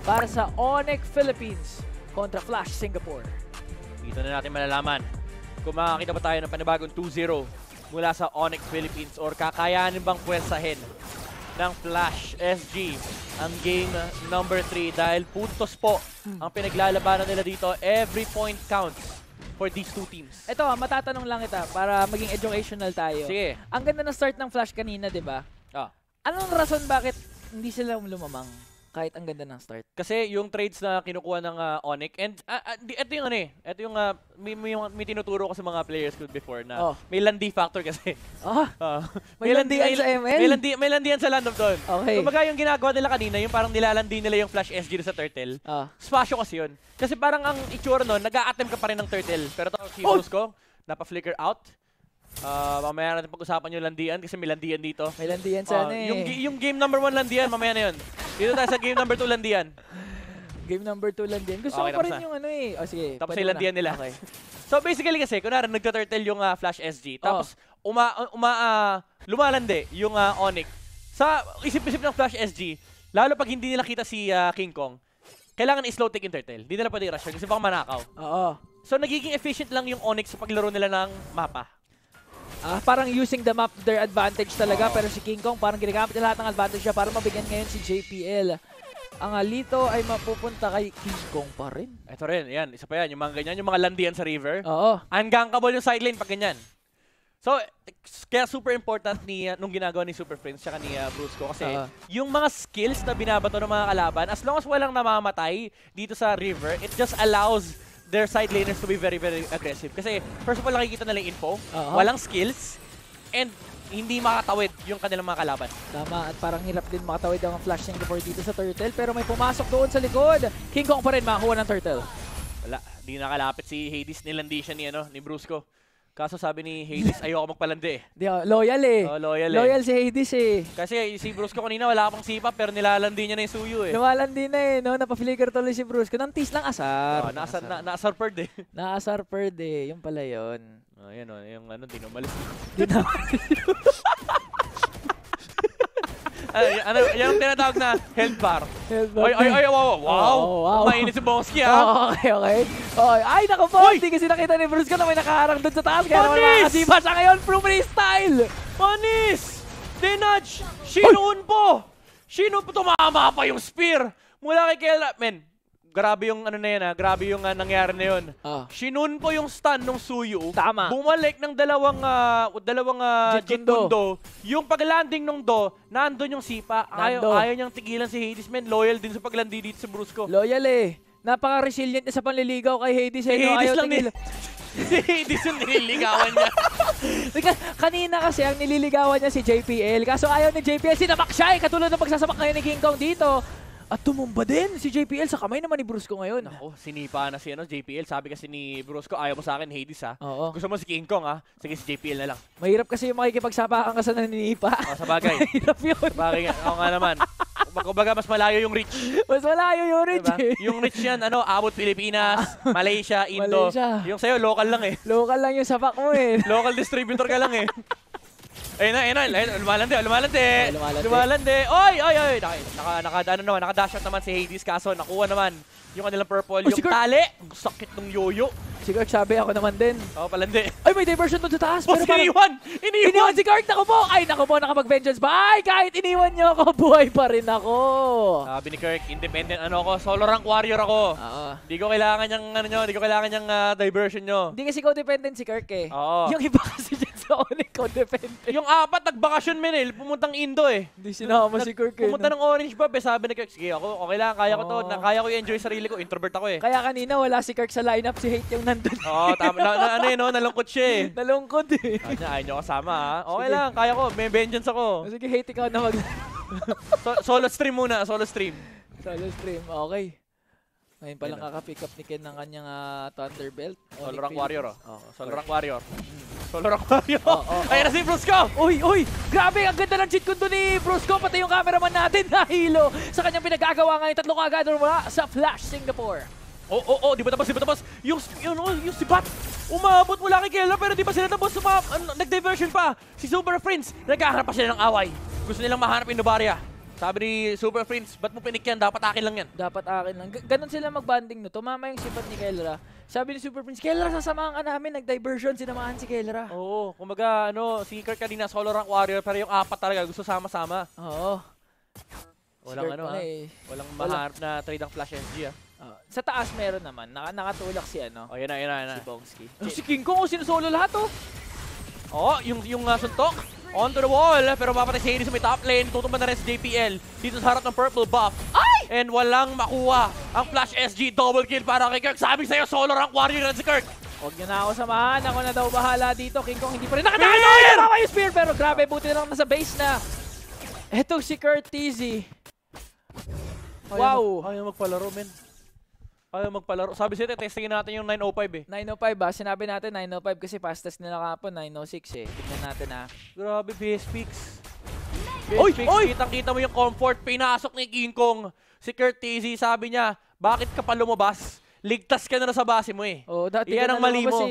para sa Onyx Philippines kontra Flash Singapore. Dito na natin malalaman kung makakita ba tayo ng panibagong 2-0 mula sa Onyx Philippines or kakayanin bang pwersahin ng Flash SG ang game number 3 dahil puntos po ang pinaglalabanan nila dito. Every point counts for these two teams. Ito, matatanong lang kita para maging educational tayo. Sige. Ang ganda ng start ng Flash kanina, di ba? Anong rason bakit hindi sila lumamang kahit ang ganda ng start? Kasi yung trades na kinukuha ng Onyx, and ito yung ito yung may tinuturo ko sa mga players ko before na may landi factor kasi. May landian sa ML? May landian sa Land of Dawn. Okay. Kumbaga yung ginagawa nila kanina, yung parang nilalandi nila yung Flash SG sa Turtle. Spasyo kasi yun. Kasi parang ang itsura nun, nag-a-attempt ka pa rin ng Turtle. Pero ito, Kibos ko, napa-flicker out. Mamaya natin pag-usapan yung landian kasi may landian dito. May landian sa yung game number 1 landian, mamaya na yun. Dito tayo sa game number 2 landian. Game number 2 landian. Gusto ko pa rin yung sige. Tapos yung landian nila. Okay. So basically kasi, kunwari nagta-turtle yung Flash SG. Tapos lumalandi yung Onyx. Sa isip-isip ng Flash SG, lalo pag hindi nila kita si King Kong, kailangan i-slow take yung turtle. Hindi nila pwede i-rush kasi baka manakaw. So nagiging efficient lang yung Onyx sa paglaro nila ng mapa. Parang using the map their advantage talaga, pero si King Kong parang ginagamit lahat ng advantage niya para mabigyan ngayon si JPL. Ang Alito ay mapupunta kay King Kong pa rin. Ito rin, yan. Isa pa yan. Yung mga ganyan, yung mga landian sa river. Ungankable yung side lane pag ganyan. So, kaya super important nung ginagawa ni Super Prince tsaka ni Brusco kasi yung mga skills na binabato ng mga kalaban, as long as walang namamatay dito sa river, it just allows their side laners to be very, very aggressive. Kasi, first of all, nakikita nila yung info, walang skills, and hindi makatawid yung kanilang mga kalaban. Tama, at parang hirap din makatawid ang Flash Singapore dito sa Turtle, pero may pumasok doon sa likod. King Kong pa rin makakuha ng Turtle. Wala, di nakalapit si Hades, nilandi siya ni Brusco. Kaso sabi ni Hades, ayoko magpalandi Loyal Loyal si Hades Kasi si Brusco kanina wala pang sipa pero nilalandi niya na yung suyo Nilalandi na no? Napaflicker tuloy si Brusco. Nang tease lang asar. Naasar bird Naasar bird Yung pala yun. Yan yung di numalis. Yan ang tinatawag na health bar. Ay, wow. Mainit si Bongski Okay. Ay, naku po. Hindi kasi nakita ni Brusco na may nakaharang doon sa taas. Kaya naman makakasipa siya ngayon. Flumri style. Panis! Denudge! Shinun po! Tumama pa yung spear. Mula kay Kela. Men, grabe yung grabe yung nangyari na yun. Shinun po yung stun ng Suyu. Tama. Bumalik ng dalawang Jindundo. Yung pag-landing nung nandun yung sipa. Ayaw niyang tigilan si Hades, men. Loyal din sa paglandi dito sa Brusco. Loyal Napaka-resilient niya sa panliligaw kay Hades. Hades lang nila. Si Hades yung nililigawan niya. Kanina kasi ang nililigawan niya si JPL. Kaso ayaw ni JPL, sinamak siya katulad ng pagsasabak ngayon ni King Kong dito. At tumumba din si JPL sa kamay naman ni Brusco ngayon. Ako, sinipa na si JPL. Sabi kasi ni Brusco, ayaw mo sa akin, Hades Gusto mo si King Kong Sige, si JPL na lang. Mahirap kasi yung makikipagsapakan ka sa naninipa. Sa bagay. Mahirap yun. Sa bagay nga. Oo nga naman. Kumbaga, mas malayo yung reach. Mas malayo yung reach Yung reach yan, abot Pilipinas, Malaysia, Indo. Yung sa'yo, local lang Local lang yung sapak mo Local distributor ka lang Ayun na. Lumalandi. Oy! Nakadash out naman si Hades kaso nakuha naman yung kanilang purple. Yung tali. Sakit ng yoyo. Sigurd, sabi ako naman din. Palandi. Ay, may diversion doon sa taas. Pero iniwan si Kurt. Naku po, nakapag-vengeance ba? Ay, kahit iniwan niyo ako, buhay pa rin ako. Sabi ni Kirk, independent solo rank warrior ako. Hindi ko kailangan yung diversion nyo. Hindi kasi codependent si Kirk Oo. Yung iba kasi dyan sa Onyx codependent. Yung apat, nagbakasyon pumuntang Indo Hindi sinama si Kirk Pumunta ng Orange Bob sabi ni Kirk, sige ako, okay lang, kaya ko to, kaya ko i-enjoy sarili ko, introvert ako Kaya kanina wala si Kirk sa lineup, si Hate yung nandun. Tama. Nalungkot siya Nalungkot Ayaw nyo kasama Okay lang, kaya ko, may vengeance ako. Sige, Hate, ikaw na Solo stream muna, Solo stream, okay. Ngayon palang kaka-pick up ni Ken ng kanyang Thunder Belt. Solo rank warrior Solo rank warrior. Ayan na si Brusco! Uy! Grabe! Ang ganda ng cheat kundo ni Brusco. Pati yung cameraman natin nahilo sa kanyang pinagagawa ngayon. 3 kaagad mula sa Flash Singapore. Di ba tapos? Yung sipat! Umabot mula kay Kela pero di ba sila tapos nag-diversion pa. Si Super Prince, nagkaharap pa sila ng away. Gusto nilang mahanap yung Novaria. Sabi ni Super Prince, ba't mo pinik yan? Dapat akin lang yan. Dapat akin lang. Ganon sila mag-banding, no? Tumama yung sifat ni Kelra. Sabi ni Super Prince, Kelra, sasamahan ka namin. Nag-diversion, sinamahan si Kelra. Oo, kumbaga, si Kirk kanina solo rank warrior, pero yung apat talaga gusto sama-sama. Oo. Walang walang maharap na trade ang Flash SG, Sa taas meron naman. Nakatulak si Oh, yan na. Si Bongski. Si King Kong, sinusolo lahat, yung suntok. Onto the wall, pero mapatay si Hades sa may top lane. Tutumba na rin si JPL dito sa harap ng purple buff. Ay! And walang makuha ang Flash SG. Double kill para kay Kirk. Sabi sa'yo, solo rank warrior na si Kirk. Huwag niyo na ako samahan. Ako na daw bahala dito. King Kong hindi pa rin nakatakas. Tama yung spear, pero grabe, buti na lang nasa base na. Eto si Kurt TZ. Wow! Ayaw magpalaro, men. Ayaw magpalaro. Sabi sa'yo, testingin natin yung 905 905 ba? Sinabi natin 905 kasi fastest nila kapon 906 Tignan natin Grabe, BS Pix. BS Pix, kitang-kita mo yung comfort. Pinasok ni King Kong. Si Kurt TZ, sabi niya, bakit ka pa lumabas? Ligtas ka na sa base mo dati yan ang mali mo.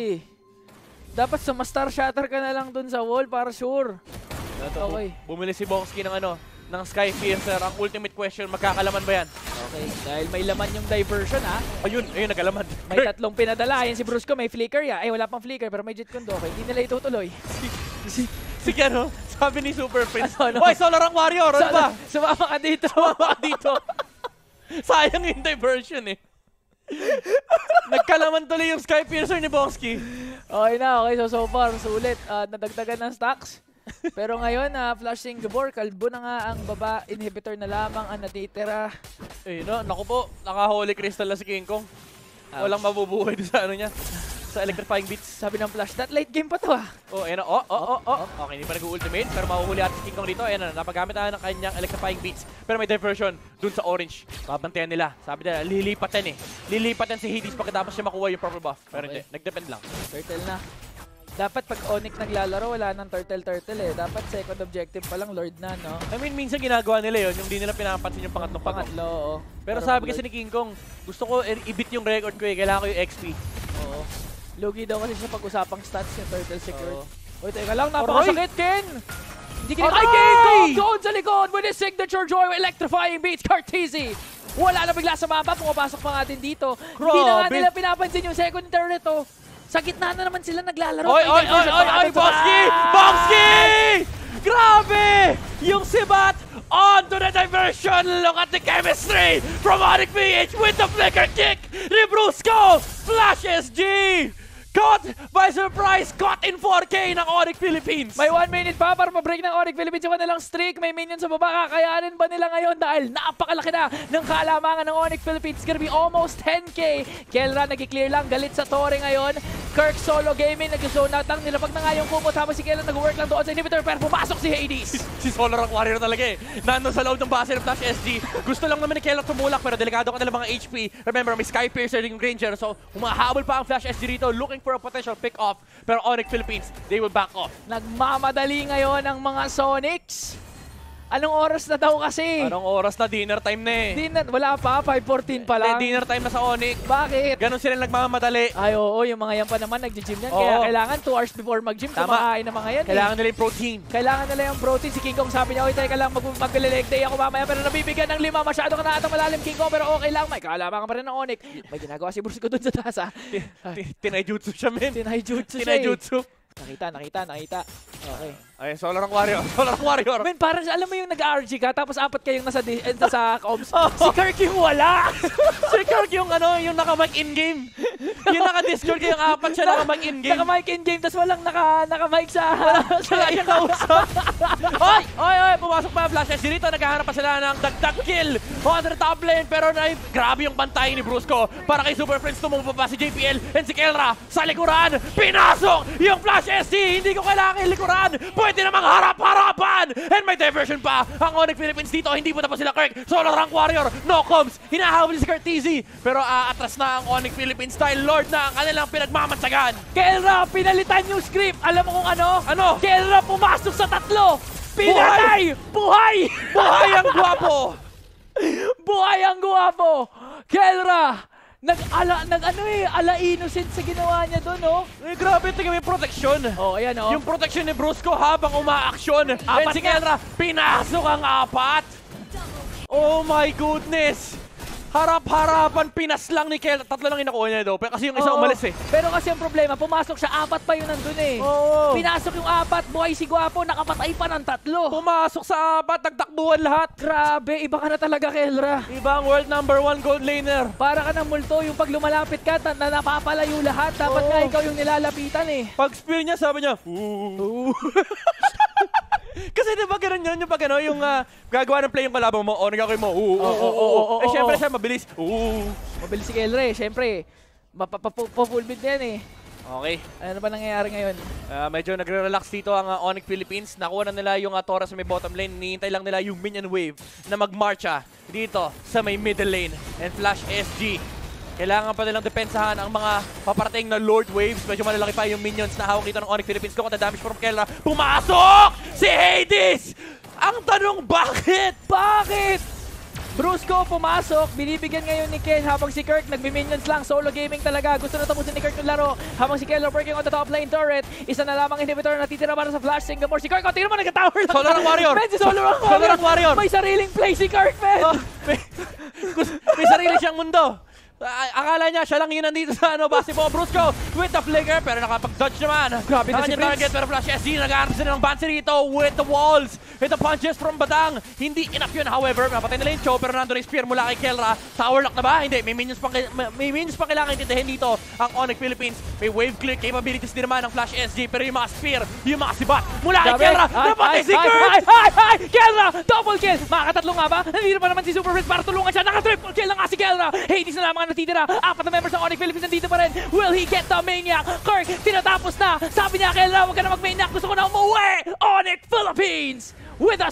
Dapat sumastar shatter ka na lang dun sa wall para sure. Okay. Bumili si Bongski ng ng Skyfiercer. Ang ultimate question, magkakalaman ba yan? Okay, dahil may laman yung diversion Ayun, nagalaman. May tatlong pinadala. Ayan si Brusco, may flicker wala pang flicker pero may jet kundo. Okay, hindi nila itutuloy. Sige sabi ni Super Prince. Hoy, solo rank warrior, ano ba? Sumama ka dito. Sayang yung diversion Nagkalaman tuloy yung Skyfiercer ni Bongski. Okay, so far, sulit. Nadagdagan ng stacks. Pero ngayon, flashing Gabor, kalbo na nga ang baba, inhibitor na lamang ang natitira. Naku po, naka-Holy Crystal na si King Kong. Walang mabubuhay sa niya. Sa electrifying beats. Sabi ng Flash, that late game pa to Okay, hindi pa nag-ultimate, pero mahuhuli atin si King Kong dito. Napagamit na ng kanyang electrifying beats. Pero may diversion dun sa orange. Babantayan nila. Sabi nila, lilipat yan si Hades pagkatapos siya makuha yung purple buff. Pero hindi, nag-depend lang. Turtle na. Dapat pag Onyx naglalaro, wala nang turtle Dapat second objective pa lang, Lord na, no? I mean, minsan ginagawa nila yung hindi nila pinapansin yung pangatlo. Pero sabi kasi ni King Kong, gusto ko i-beat yung record ko kailangan ko yung XP. Lugi daw kasi siya pag-usapang stats yung turtle secured. Uy, teka lang, napakasakit, Ken! Hindi King Kong! Doon sa likod with his signature joy electrifying beats, Cartesi! Wala na bigla sa mapa, pumapasok pa nga din dito. Hindi na nga nila pinapansin yung second turret, Sa gitna na naman sila naglalaro. Oy, Bongski! Grabe! Yung sibat onto the diversion. Look at the chemistry from Onyx PH with the flicker kick. Brusco! Flash SG! Caught by surprise! Caught in 4K ng Onyx Philippines! May 1 minute pa para ma-break ng Onyx Philippines yung kanilang streak. May minions sa baba. Kakayanin ba nila ngayon dahil napakalaki na ng kalamangan ng Onyx Philippines. It's gonna be almost 10K. Kelra nag-clear lang. Galit sa Tore ngayon. Kirk solo gaming. Nag-zone out lang. Nilapag na nga yung kumot habang si Kelra nag-work lang doon sa inhibitor. Pero pumasok si Hades. Si solo rank warrior talaga Nandun sa loob ng base ng Flash SG. Gusto lang naman ni Kelra tumulak pero delikado ka nila mga HP. Remember, may Skypiercer yung Granger. So, humahabol pa ang Flash SG dito. Looking for a potential pick-off. Pero Onyx Philippines, they will back off. Nagmamadali ngayon ang mga Sonics. Anong oras na daw kasi? Anong oras na? Dinner time na Dinner, wala pa, 5:14 pa lang. Dinner time na sa Onyx. Bakit? Ganon sila nagmamadali. Ay, oo, yung mga yan pa naman nag-gym yan. Kaya kailangan 2 hours before mag-gym. Kumakain ng mga yan. Kailangan nila yung protein. Kailangan nila yung protein. Si King Kong sabi niya, oy, teka lang, mag-leg day ako mamaya. Pero nabibigyan ng 5. Masyado ka na atang malalim, King Kong. Pero okay lang, may kaalaman pa rin ng Onyx. May ginagawa si Brusco dun sa taas, Tinaijutsu siya, men. Tinaijutsu. Nakita. Okay. Ay, solo rank warrior. Men, parang alam mo yung nag-RG ka, tapos 4 kayong nasa comms. Si Kirk yung wala. Si Kirk yung yung naka-mic in-game. Yung naka-Discord yung 4 siya naka-mic in-game. Naka-mic in-game, tapos walang naka-mic sa... Wala yung kausap. Oy, pumasok pa ang Flash SG dito. Naghahanap pa sila ng dagdag kill on the top lane. Pero grabe yung bantay ni Brusco. Para kay Super Friends, tumumpa pa si JPL and si Kelra sa likuran. Pinasok yung Flash SG. Hindi ko kailangan likuran. Pwede namang harap-harapan! And may diversion pa ang Onyx Philippines dito. Hindi pa tapos sila Kirk. Solo rank warrior. No comms. Hinahabol si Kurt TZ. Pero atras na ang Onyx Philippines style Lord na ang kanilang pinagmamatsagan. Kelra, pinalitan yung script. Alam mo kung ano? Ano? Kelra pumasok sa 3. Pinatay! Buhay! Buhay ang gwapo! Buhay ang gwapo! Kelra! ala innocent sa ginawa niya doon, Grabe, tingnan mo yung protection. Ayan, Yung protection ni Brusco habang umaaksyon. And si Kelra, pinasok ang 4. Oh my goodness! Harap-harapan, pinaslang ni Kel. Tatlo lang inakuha niya daw. Kasi yung isa umalis eh. Pero kasi ang problema, pumasok siya, 4 pa yun nandun eh. Pinasok yung 4, buhay si Guapo, nakapatay pa ng 3. Pumasok sa 4, nagtakbuhan lahat. Grabe, iba ka na talaga, Kelra. Ibang world #1 gold laner. Para ka ng multo, yung pag lumalapit ka, napapalayo lahat. Dapat nga ikaw yung nilalapitan eh. Pag spear niya, sabi niya, ooh. Kasi diba ganun yun, yung pag ano, yung gagawa ng play yung kalaban mo, nagagawin mo, eh syempre siya mabilis, Mabilis si Kelra eh, syempre. Pa-full bid yan eh. Okay. Ano ba nangyayari ngayon? Medyo nagre-relax dito ang Onyx Philippines. Nakuha na nila yung Tora sa may bottom lane. Nihintay lang nila yung minion wave na magmarcha dito sa may middle lane. And Flash SG. Kailangan pa nilang depensahan ang mga paparating na Lord Waves. Medyo malalaki pa yung minions na hawak dito ng Onyx Philippines. Kung damage from Kelra, pumasok si Hades! Ang tanong, bakit? Bakit? Brusco pumasok, binibigyan ngayon ni Ken habang si Kirk nagmi-minions lang. Solo gaming talaga. Gusto na tapusin ni Kirk yung laro habang si Kelra working on the top lane turret. Isa na lamang inhibitor na titira para sa Flash Singapore. Si Kirk, tingnan mo, nag-tower lang. Solar ang Warrior. Solar ang Warrior. May sariling play si Kirk, man. May sarili siyang mundo. Akala niya siya lang yun nandito sa basketball. Brusco with the flicker pero nakapag-dodge naman. Grabe na si Prince. Target pero Flash SG nag-aarap sila ng Bansi rito with the walls. With the punches from Badang. Hindi enough yun, however. Mapatay nila yung Cho pero nandun yung spear mula kay Kelra. Tower lock na ba? Hindi. May minions pang kailangan intindihin dito ang Onyx Philippines. May wave clear capabilities din naman ng Flash SG pero yung mga spear, yung mga sibat mula kay Kelra. Napatay si Kurt! Kelra! Double kill! Makakatatlo nga ba? Nandito pa naman si Super Prince para tulungan siya. Naka-triple kill na nga si Kelra. Hades na lamang natitira. 4 na members ng Onyx Philippines nandito pa rin. Will he get the Maniac? Kirk, tinatapos na. Sabi niya, Kelra, huwag ka na mag-Maniac. Gusto ko na umuwi. Onyx Philippines with a